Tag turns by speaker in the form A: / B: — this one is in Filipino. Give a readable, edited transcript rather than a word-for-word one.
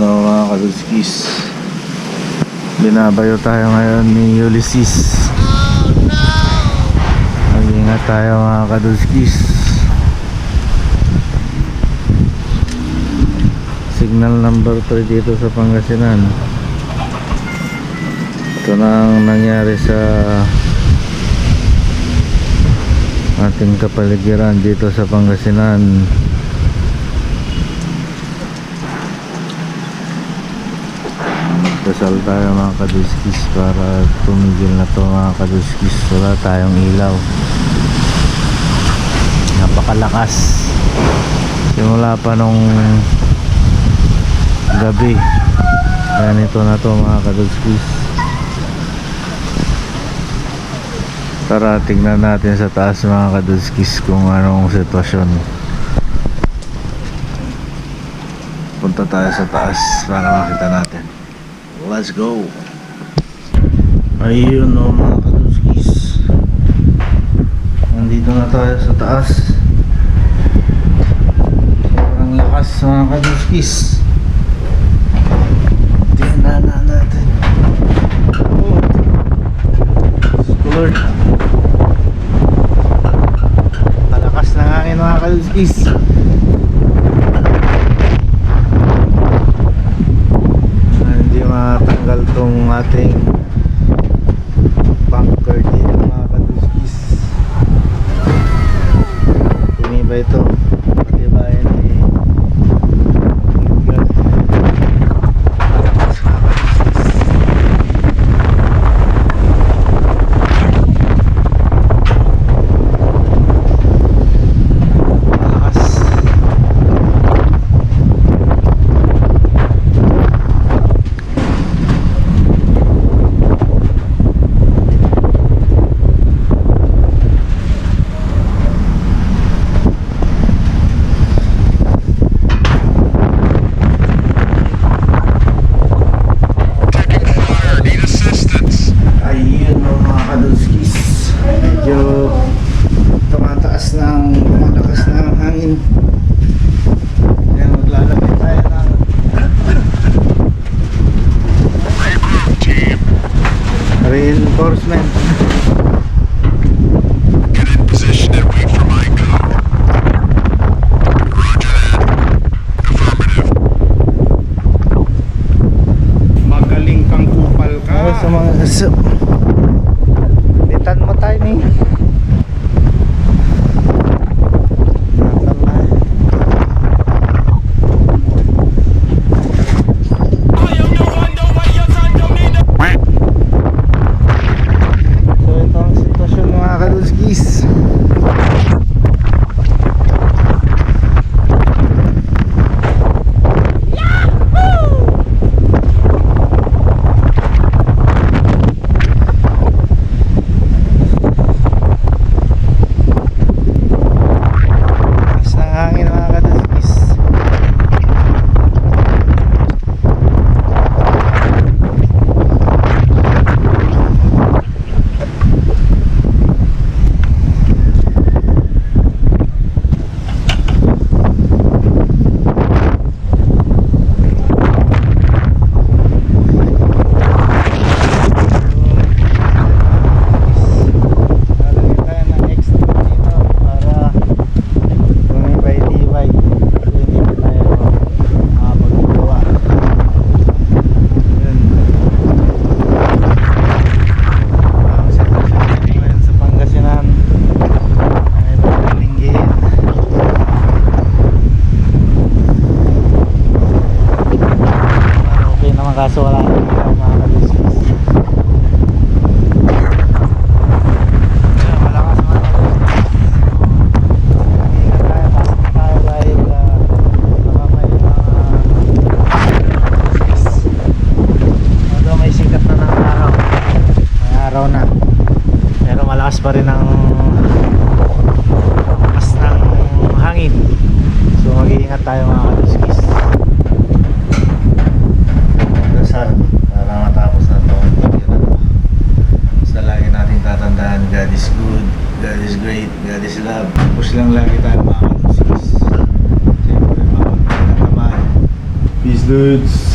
A: Hello mga kaduskis. Binabayo tayo ngayon ni Ulysses. Mag-ingat tayo mga kaduskis. Signal number 3 dito sa Pangasinan. Ito na ang nangyari sa ating kapaligiran dito sa Pangasinan. Dasal tayo mga kaduskis para tumigil na to mga kaduskis. Wala tayong ilaw, napakalakas simula pa nung gabi. Ganito na to mga kaduskis. Tara tignan natin sa taas mga kaduskis kung anong sitwasyon. Punta tayo sa taas para makita natin. Let's go. Ayun o mga kaduskis, nandito na tayo sa taas. Sobrang lakas mga kaduskis. Tingnan na natin. Oh, Lord, palakas ng hangin mga kaduskis. Matanggal tong ating bunker dito mga kaduskis. Tumibay ito, patibayan ni God. Malakas mga kaduskis. Malakas. Malakas na ang hangin. Kaya maglalagay tayo ng reinforcement.
B: Get in position and wait for my go. Roger that. Affirmative.
C: Magaling kang kupal ka.
A: Sa mga litan mo tayo ni. Kaso wala na ilaw mga kaduskis. Malakas mga kaduskis. Ingat tayo, pasok tayo dahil baka may kaduskis. Although may sikat na ng araw, may araw na, pero malakas pa rin ang lakas ng hangin. So mag-iingat tayo mga kaduskis. Para matapos na ito. Basta lagi natin tatandaan, God is good, God is great, God is love. Push lang lagi tayo mga kaduskis. Siyempre mga naman. Peace dudes.